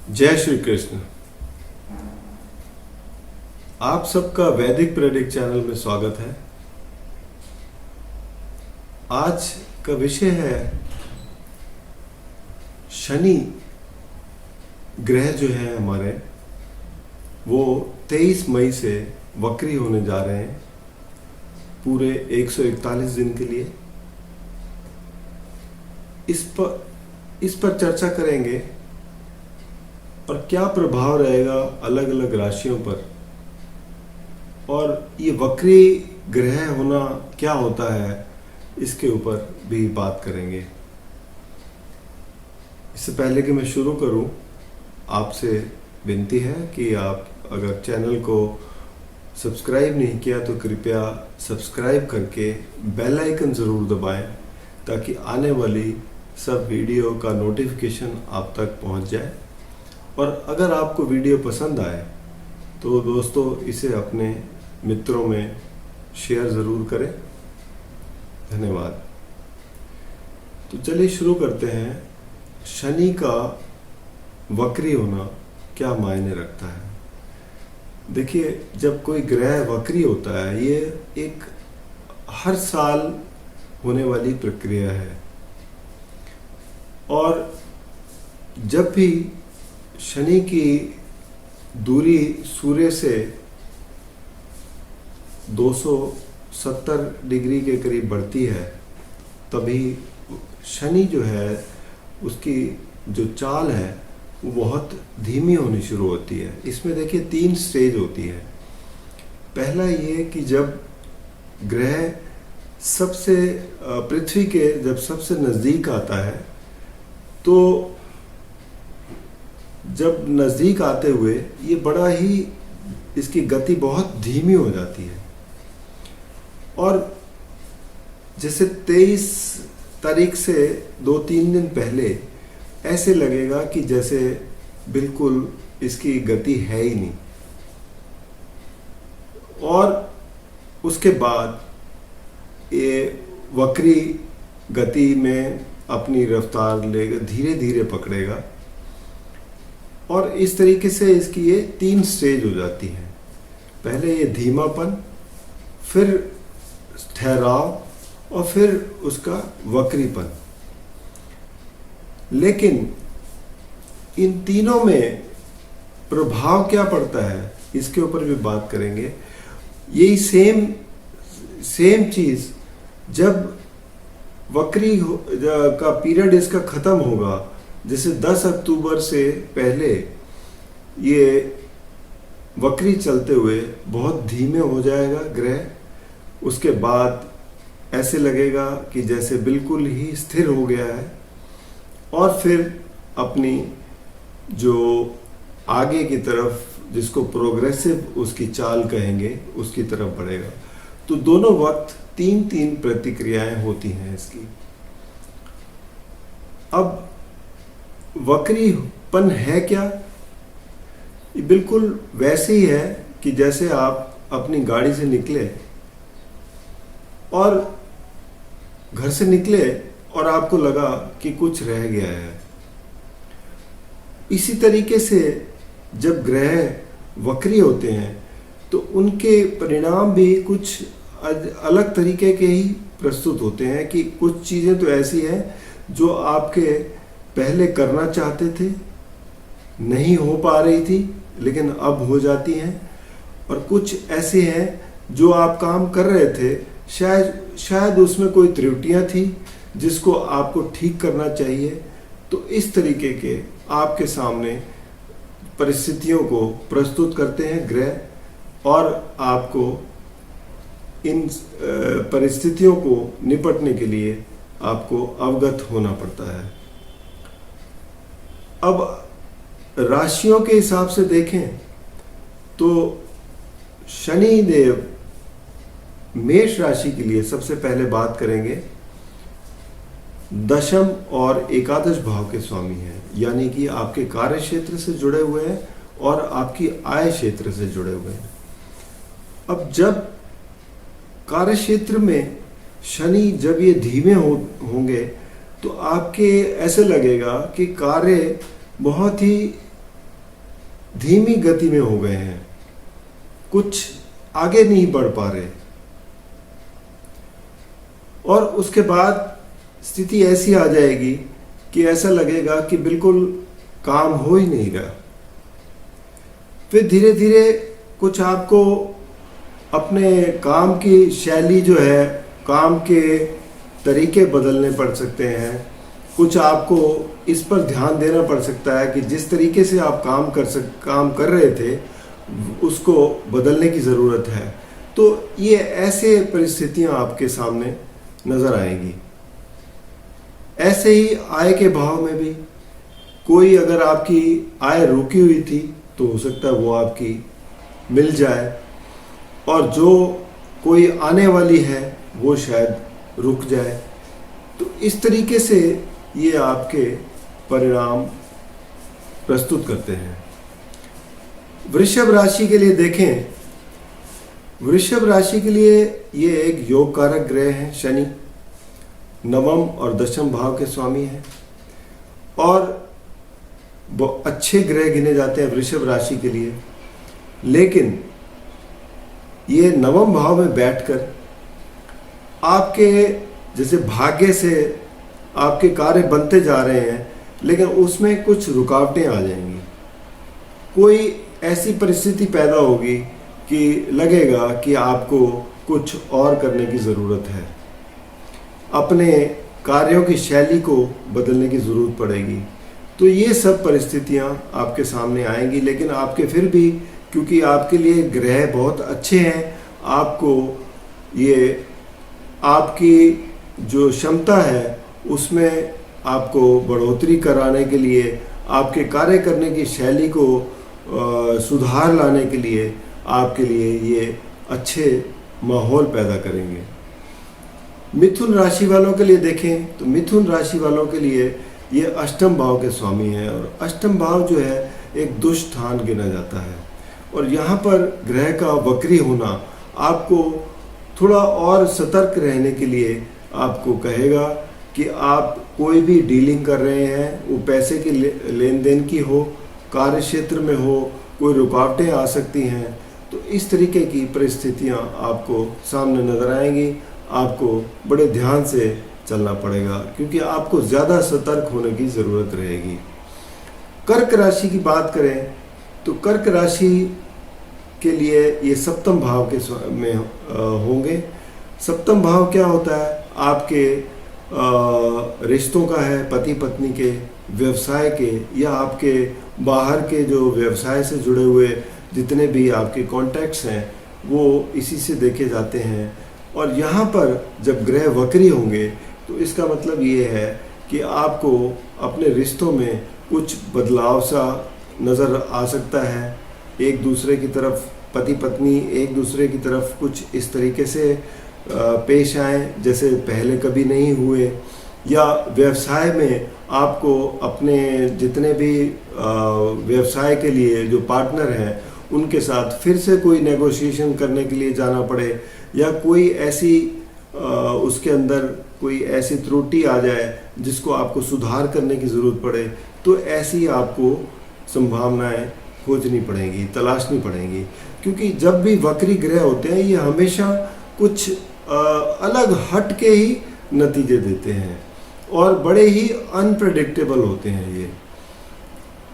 जय श्री कृष्ण। आप सबका वैदिक प्रेडिक्ट चैनल में स्वागत है। आज का विषय है शनि ग्रह जो है हमारे, वो 23 मई से वक्री होने जा रहे हैं पूरे 141 दिन के लिए। इस पर चर्चा करेंगे और क्या प्रभाव रहेगा अलग अलग राशियों पर, और ये वक्री ग्रह होना क्या होता है इसके ऊपर भी बात करेंगे। इससे पहले कि मैं शुरू करूं, आपसे विनती है कि आप अगर चैनल को सब्सक्राइब नहीं किया तो कृपया सब्सक्राइब करके बेल आइकन ज़रूर दबाएं ताकि आने वाली सब वीडियो का नोटिफिकेशन आप तक पहुंच जाए। और अगर आपको वीडियो पसंद आए तो दोस्तों इसे अपने मित्रों में शेयर ज़रूर करें। धन्यवाद। तो चलिए शुरू करते हैं। शनि का वक्री होना क्या मायने रखता है। देखिए, जब कोई ग्रह वक्री होता है, ये एक हर साल होने वाली प्रक्रिया है। और जब भी शनि की दूरी सूर्य से 270 डिग्री के करीब बढ़ती है, तभी शनि जो है उसकी जो चाल है वो बहुत धीमी होनी शुरू होती है। इसमें देखिए 3 स्टेज होती है। पहला ये कि जब ग्रह पृथ्वी के जब सबसे नज़दीक आता है, तो जब नज़दीक आते हुए ये बड़ा ही इसकी गति बहुत धीमी हो जाती है। और जैसे 23 तारीख से 2-3 दिन पहले ऐसे लगेगा कि जैसे बिल्कुल इसकी गति है ही नहीं, और उसके बाद ये वक्री गति में अपनी रफ्तार लेगा, धीरे धीरे पकड़ेगा। और इस तरीके से इसकी ये 3 स्टेज हो जाती है। पहले ये धीमापन, फिर ठहराव और फिर उसका वक्रीपन। लेकिन इन तीनों में प्रभाव क्या पड़ता है इसके ऊपर भी बात करेंगे। यही सेम चीज जब वक्री का पीरियड इसका खत्म होगा, जैसे 10 अक्टूबर से पहले ये वक्री चलते हुए बहुत धीमे हो जाएगा ग्रह। उसके बाद ऐसे लगेगा कि जैसे बिल्कुल ही स्थिर हो गया है, और फिर अपनी जो आगे की तरफ, जिसको प्रोग्रेसिव उसकी चाल कहेंगे, उसकी तरफ बढ़ेगा। तो दोनों वक्त 3-3 प्रतिक्रियाएं होती हैं इसकी। अब वक्रीपन है क्या? ये बिल्कुल वैसे ही है कि जैसे आप अपनी गाड़ी से निकले और घर से निकले और आपको लगा कि कुछ रह गया है। इसी तरीके से जब ग्रह वक्री होते हैं तो उनके परिणाम भी कुछ अलग तरीके के ही प्रस्तुत होते हैं। कि कुछ चीज़ें तो ऐसी हैं जो आपके पहले करना चाहते थे, नहीं हो पा रही थी, लेकिन अब हो जाती हैं। और कुछ ऐसे हैं जो आप काम कर रहे थे, शायद उसमें कोई त्रुटियां थी जिसको आपको ठीक करना चाहिए। तो इस तरीके के आपके सामने परिस्थितियों को प्रस्तुत करते हैं ग्रह, और आपको इन परिस्थितियों को निपटने के लिए आपको अवगत होना पड़ता है। अब राशियों के हिसाब से देखें तो शनि देव मेष राशि के लिए सबसे पहले बात करेंगे, दशम और एकादश भाव के स्वामी हैं, यानी कि आपके कार्य क्षेत्र से जुड़े हुए हैं और आपकी आय क्षेत्र से जुड़े हुए हैं। अब जब कार्य क्षेत्र में शनि जब ये धीमे होंगे तो आपके ऐसे लगेगा कि कार्य बहुत ही धीमी गति में हो गए हैं, कुछ आगे नहीं बढ़ पा रहे, और उसके बाद स्थिति ऐसी आ जाएगी कि ऐसा लगेगा कि बिल्कुल काम हो ही नहीं रहा। फिर धीरे धीरे कुछ आपको अपने काम की शैली जो है, काम के तरीके बदलने पड़ सकते हैं। कुछ आपको इस पर ध्यान देना पड़ सकता है कि जिस तरीके से आप काम कर रहे थे उसको बदलने की ज़रूरत है। तो ये ऐसे परिस्थितियां आपके सामने नज़र आएंगी। ऐसे ही आय के भाव में भी कोई अगर आपकी आय रुकी हुई थी तो हो सकता है वो आपकी मिल जाए, और जो कोई आने वाली है वो शायद रुक जाए। तो इस तरीके से ये आपके परिणाम प्रस्तुत करते हैं। वृषभ राशि के लिए देखें, वृषभ राशि के लिए ये एक योग कारक ग्रह है। शनि नवम और दशम भाव के स्वामी हैं और अच्छे ग्रह गिने जाते हैं वृषभ राशि के लिए। लेकिन ये नवम भाव में बैठकर आपके जैसे भाग्य से आपके कार्य बनते जा रहे हैं, लेकिन उसमें कुछ रुकावटें आ जाएंगी। कोई ऐसी परिस्थिति पैदा होगी कि लगेगा कि आपको कुछ और करने की ज़रूरत है, अपने कार्यों की शैली को बदलने की ज़रूरत पड़ेगी। तो ये सब परिस्थितियां आपके सामने आएंगी, लेकिन आपके फिर भी, क्योंकि आपके लिए ग्रह बहुत अच्छे हैं, आपको ये आपकी जो क्षमता है उसमें आपको बढ़ोतरी कराने के लिए, आपके कार्य करने की शैली को सुधार लाने के लिए आपके लिए ये अच्छे माहौल पैदा करेंगे। मिथुन राशि वालों के लिए देखें तो मिथुन राशि वालों के लिए ये अष्टम भाव के स्वामी हैं, और अष्टम भाव जो है एक दुष्ट स्थान गिना जाता है। और यहाँ पर ग्रह का वक्री होना आपको थोड़ा और सतर्क रहने के लिए आपको कहेगा कि आप कोई भी डीलिंग कर रहे हैं, वो पैसे की लेन देन की हो, कार्य क्षेत्र में हो, कोई रुकावटें आ सकती हैं। तो इस तरीके की परिस्थितियां आपको सामने नज़र आएंगी। आपको बड़े ध्यान से चलना पड़ेगा, क्योंकि आपको ज़्यादा सतर्क होने की ज़रूरत रहेगी। कर्क राशि की बात करें तो कर्क राशि के लिए ये सप्तम भाव के में होंगे। सप्तम भाव क्या होता है? आपके रिश्तों का है, पति पत्नी के, व्यवसाय के, या आपके बाहर के जो व्यवसाय से जुड़े हुए जितने भी आपके कॉन्टैक्ट्स हैं वो इसी से देखे जाते हैं। और यहाँ पर जब ग्रह वक्री होंगे तो इसका मतलब ये है कि आपको अपने रिश्तों में कुछ बदलाव सा नज़र आ सकता है। एक दूसरे की तरफ, पति पत्नी एक दूसरे की तरफ कुछ इस तरीके से पेश आए जैसे पहले कभी नहीं हुए, या व्यवसाय में आपको अपने जितने भी व्यवसाय के लिए जो पार्टनर हैं उनके साथ फिर से कोई नेगोशिएशन करने के लिए जाना पड़े, या कोई ऐसी उसके अंदर कोई ऐसी त्रुटि आ जाए जिसको आपको सुधार करने की ज़रूरत पड़े। तो ऐसी आपको संभावनाएं खोजनी पड़ेंगी, तलाशनी पड़ेंगी, क्योंकि जब भी वक्री ग्रह होते हैं ये हमेशा कुछ अलग हट के ही नतीजे देते हैं और बड़े ही अनप्रेडिक्टेबल होते हैं ये।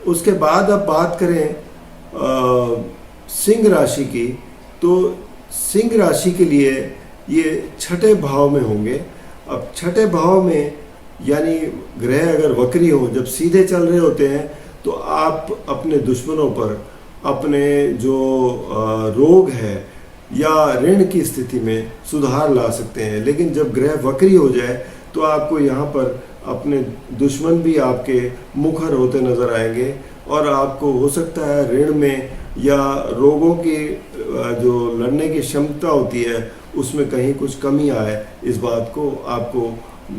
उसके बाद अब बात करें सिंह राशि की, तो सिंह राशि के लिए ये छठे भाव में होंगे। अब छठे भाव में यानी ग्रह अगर वक्री हो, जब सीधे चल रहे होते हैं तो आप अपने दुश्मनों पर, अपने जो रोग है या ऋण की स्थिति में सुधार ला सकते हैं। लेकिन जब ग्रह वक्री हो जाए तो आपको यहाँ पर अपने दुश्मन भी आपके मुखर होते नजर आएंगे, और आपको हो सकता है ऋण में या रोगों की जो लड़ने की क्षमता होती है उसमें कहीं कुछ कमी आए। इस बात को आपको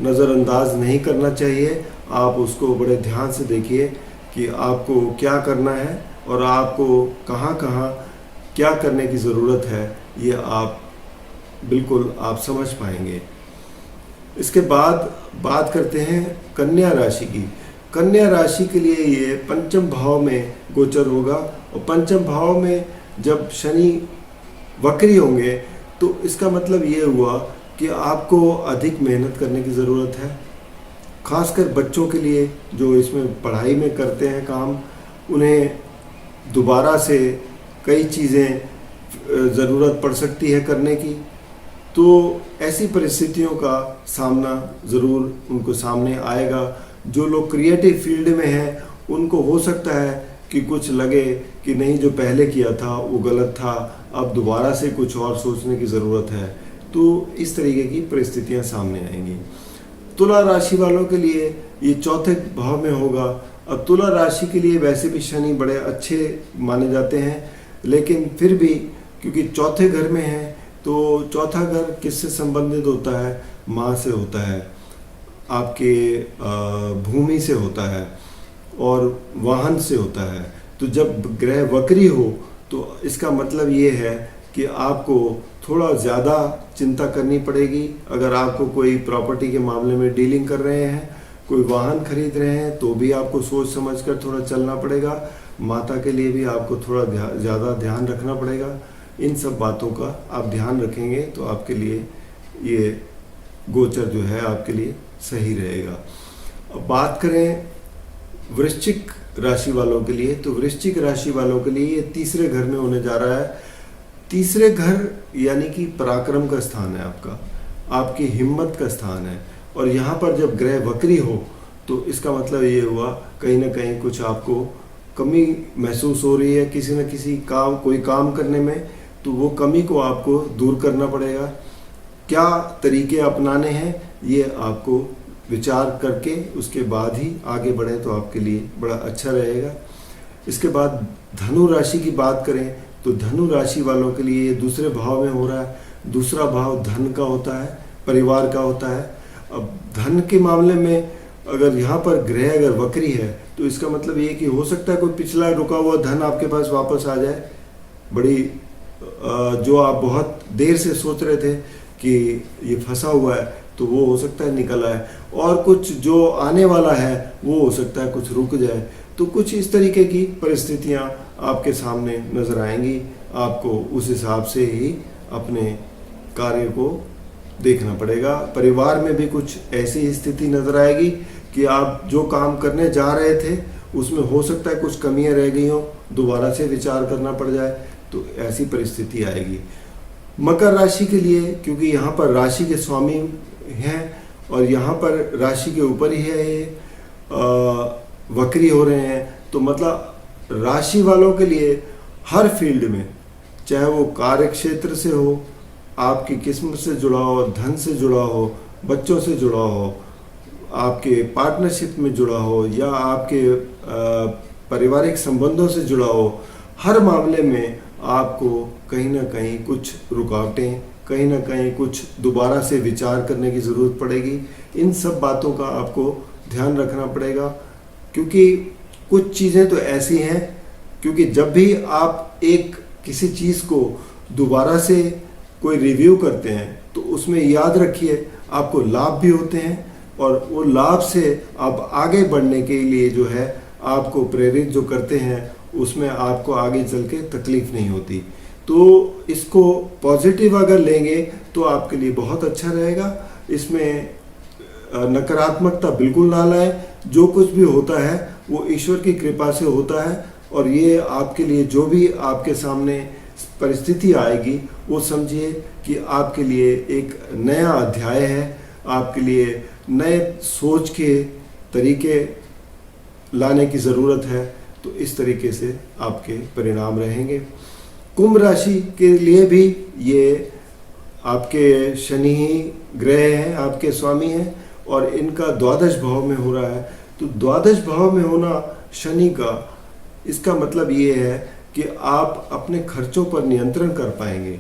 नज़रअंदाज नहीं करना चाहिए। आप उसको बड़े ध्यान से देखिए कि आपको क्या करना है और आपको कहाँ कहाँ क्या करने की ज़रूरत है, ये आप बिल्कुल आप समझ पाएंगे। इसके बाद बात करते हैं कन्या राशि की। कन्या राशि के लिए ये पंचम भाव में गोचर होगा, और पंचम भाव में जब शनि वक्री होंगे तो इसका मतलब ये हुआ कि आपको अधिक मेहनत करने की ज़रूरत है। खासकर बच्चों के लिए जो इसमें पढ़ाई में करते हैं काम, उन्हें दोबारा से कई चीज़ें ज़रूरत पड़ सकती है करने की। तो ऐसी परिस्थितियों का सामना ज़रूर उनको सामने आएगा। जो लोग क्रिएटिव फील्ड में हैं उनको हो सकता है कि कुछ लगे कि नहीं, जो पहले किया था वो गलत था, अब दोबारा से कुछ और सोचने की ज़रूरत है। तो इस तरीके की परिस्थितियां सामने आएंगी। तुला राशि वालों के लिए ये चौथे भाव में होगा। अब तुला राशि के लिए वैसे भी शनि बड़े अच्छे माने जाते हैं, लेकिन फिर भी क्योंकि चौथे घर में है तो चौथा घर किससे संबंधित होता है? माँ से होता है, आपके भूमि से होता है और वाहन से होता है। तो जब ग्रह वक्री हो तो इसका मतलब ये है कि आपको थोड़ा ज़्यादा चिंता करनी पड़ेगी। अगर आपको कोई प्रॉपर्टी के मामले में डीलिंग कर रहे हैं, कोई वाहन खरीद रहे हैं, तो भी आपको सोच समझकर थोड़ा चलना पड़ेगा। माता के लिए भी आपको थोड़ा ज़्यादा ध्यान रखना पड़ेगा। इन सब बातों का आप ध्यान रखेंगे तो आपके लिए ये गोचर जो है आपके लिए सही रहेगा। अब बात करें वृश्चिक राशि वालों के लिए, तो वृश्चिक राशि वालों के लिए ये तीसरे घर में होने जा रहा है। तीसरे घर यानी कि पराक्रम का स्थान है, आपकी हिम्मत का स्थान है। और यहाँ पर जब ग्रह वक्री हो तो इसका मतलब ये हुआ कहीं ना कहीं कुछ आपको कमी महसूस हो रही है किसी न किसी कोई काम करने में, तो वो कमी को आपको दूर करना पड़ेगा। क्या तरीके अपनाने हैं ये आपको विचार करके उसके बाद ही आगे बढ़े तो आपके लिए बड़ा अच्छा रहेगा। इसके बाद धनु राशि की बात करें तो धनु राशि वालों के लिए ये दूसरे भाव में हो रहा है। दूसरा भाव धन का होता है, परिवार का होता है। अब धन के मामले में अगर यहाँ पर ग्रह अगर वक्री है तो इसका मतलब ये कि हो सकता है कोई पिछला रुका हुआ धन आपके पास वापस आ जाए। बड़ी जो आप बहुत देर से सोच रहे थे कि ये फंसा हुआ है तो वो हो सकता है निकल आए, और कुछ जो आने वाला है वो हो सकता है कुछ रुक जाए। तो कुछ इस तरीके की परिस्थितियां आपके सामने नजर आएंगी। आपको उस हिसाब से ही अपने कार्य को देखना पड़ेगा। परिवार में भी कुछ ऐसी स्थिति नजर आएगी कि आप जो काम करने जा रहे थे उसमें हो सकता है कुछ कमियां रह गई हों, दोबारा से विचार करना पड़ जाए, तो ऐसी परिस्थिति आएगी। मकर राशि के लिए क्योंकि यहाँ पर राशि के स्वामी हैं और यहाँ पर राशि के ऊपर ही है ये वक्री हो रहे हैं, तो मतलब राशि वालों के लिए हर फील्ड में, चाहे वो कार्य क्षेत्र से हो, आपकी किस्मत से जुड़ा हो, धन से जुड़ा हो, बच्चों से जुड़ा हो, आपके पार्टनरशिप में जुड़ा हो, या आपके पारिवारिक संबंधों से जुड़ा हो, हर मामले में आपको कहीं ना कहीं कुछ रुकावटें, कहीं ना कहीं कुछ दोबारा से विचार करने की ज़रूरत पड़ेगी। इन सब बातों का आपको ध्यान रखना पड़ेगा, क्योंकि कुछ चीज़ें तो ऐसी हैं, क्योंकि जब भी आप किसी चीज़ को दोबारा से कोई रिव्यू करते हैं तो उसमें याद रखिए आपको लाभ भी होते हैं, और वो लाभ से आप आगे बढ़ने के लिए जो है आपको प्रेरित जो करते हैं उसमें आपको आगे चल के तकलीफ नहीं होती। तो इसको पॉजिटिव अगर लेंगे तो आपके लिए बहुत अच्छा रहेगा। इसमें नकारात्मकता बिल्कुल ना लाएं। जो कुछ भी होता है वो ईश्वर की कृपा से होता है, और ये आपके लिए जो भी आपके सामने परिस्थिति आएगी वो समझिए कि आपके लिए एक नया अध्याय है, आपके लिए नए सोच के तरीके लाने की ज़रूरत है। तो इस तरीके से आपके परिणाम रहेंगे। कुंभ राशि के लिए भी ये आपके शनि ही ग्रह हैं, आपके स्वामी हैं, और इनका द्वादश भाव में हो रहा है। तो द्वादश भाव में होना शनि का, इसका मतलब ये है कि आप अपने खर्चों पर नियंत्रण कर पाएंगे।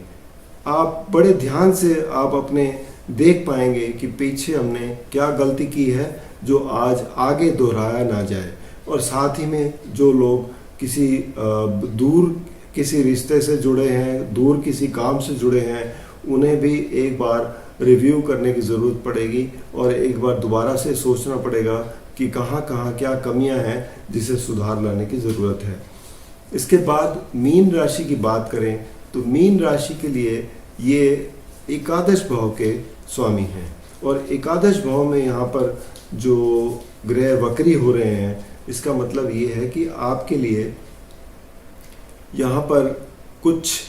आप बड़े ध्यान से आप अपने देख पाएंगे कि पीछे हमने क्या गलती की है जो आज आगे दोहराया ना जाए। और साथ ही में जो लोग किसी दूर किसी रिश्ते से जुड़े हैं, दूर किसी काम से जुड़े हैं, उन्हें भी एक बार रिव्यू करने की ज़रूरत पड़ेगी और एक बार दोबारा से सोचना पड़ेगा कि कहाँ कहाँ क्या कमियां हैं जिसे सुधार लाने की ज़रूरत है। इसके बाद मीन राशि की बात करें तो मीन राशि के लिए ये एकादश भाव के स्वामी हैं, और एकादश भाव में यहाँ पर जो ग्रह वक्री हो रहे हैं, इसका मतलब ये है कि आपके लिए यहाँ पर कुछ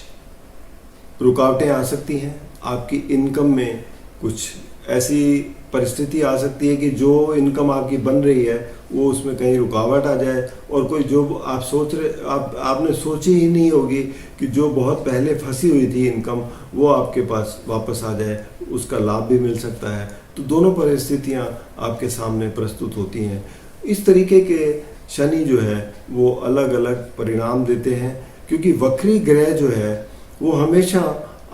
रुकावटें आ सकती हैं। आपकी इनकम में कुछ ऐसी परिस्थिति आ सकती है कि जो इनकम आपकी बन रही है वो उसमें कहीं रुकावट आ जाए, और कोई जो आप सोच रहे आपने सोची ही नहीं होगी कि जो बहुत पहले फंसी हुई थी इनकम वो आपके पास वापस आ जाए, उसका लाभ भी मिल सकता है। तो दोनों परिस्थितियां आपके सामने प्रस्तुत होती हैं। इस तरीके के शनि जो है वो अलग अलग परिणाम देते हैं, क्योंकि वक्री ग्रह जो है वो हमेशा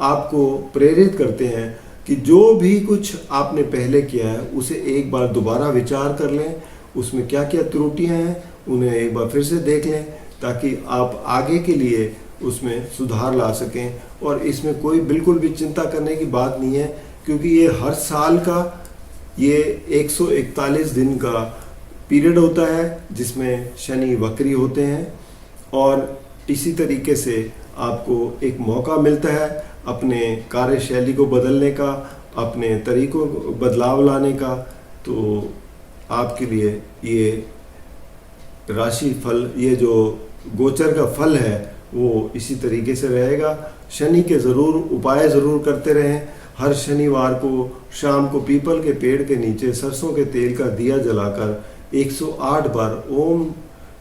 आपको प्रेरित करते हैं कि जो भी कुछ आपने पहले किया है उसे एक बार दोबारा विचार कर लें, उसमें क्या क्या त्रुटियां हैं उन्हें एक बार फिर से देख लें, ताकि आप आगे के लिए उसमें सुधार ला सकें। और इसमें कोई बिल्कुल भी चिंता करने की बात नहीं है, क्योंकि ये हर साल का ये 141 दिन का पीरियड होता है जिसमें शनि वक्री होते हैं, और इसी तरीके से आपको एक मौका मिलता है अपने कार्यशैली को बदलने का, अपने तरीकों को बदलाव लाने का। तो आपके लिए ये राशि फल, ये जो गोचर का फल है वो इसी तरीके से रहेगा। शनि के ज़रूर उपाय ज़रूर करते रहें। हर शनिवार को शाम को पीपल के पेड़ के नीचे सरसों के तेल का दिया जलाकर 108 बार ओम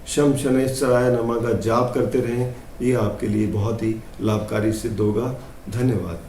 शम शनैश्चराय नमः का जाप करते रहें। ये आपके लिए बहुत ही लाभकारी सिद्ध होगा। धन्यवाद।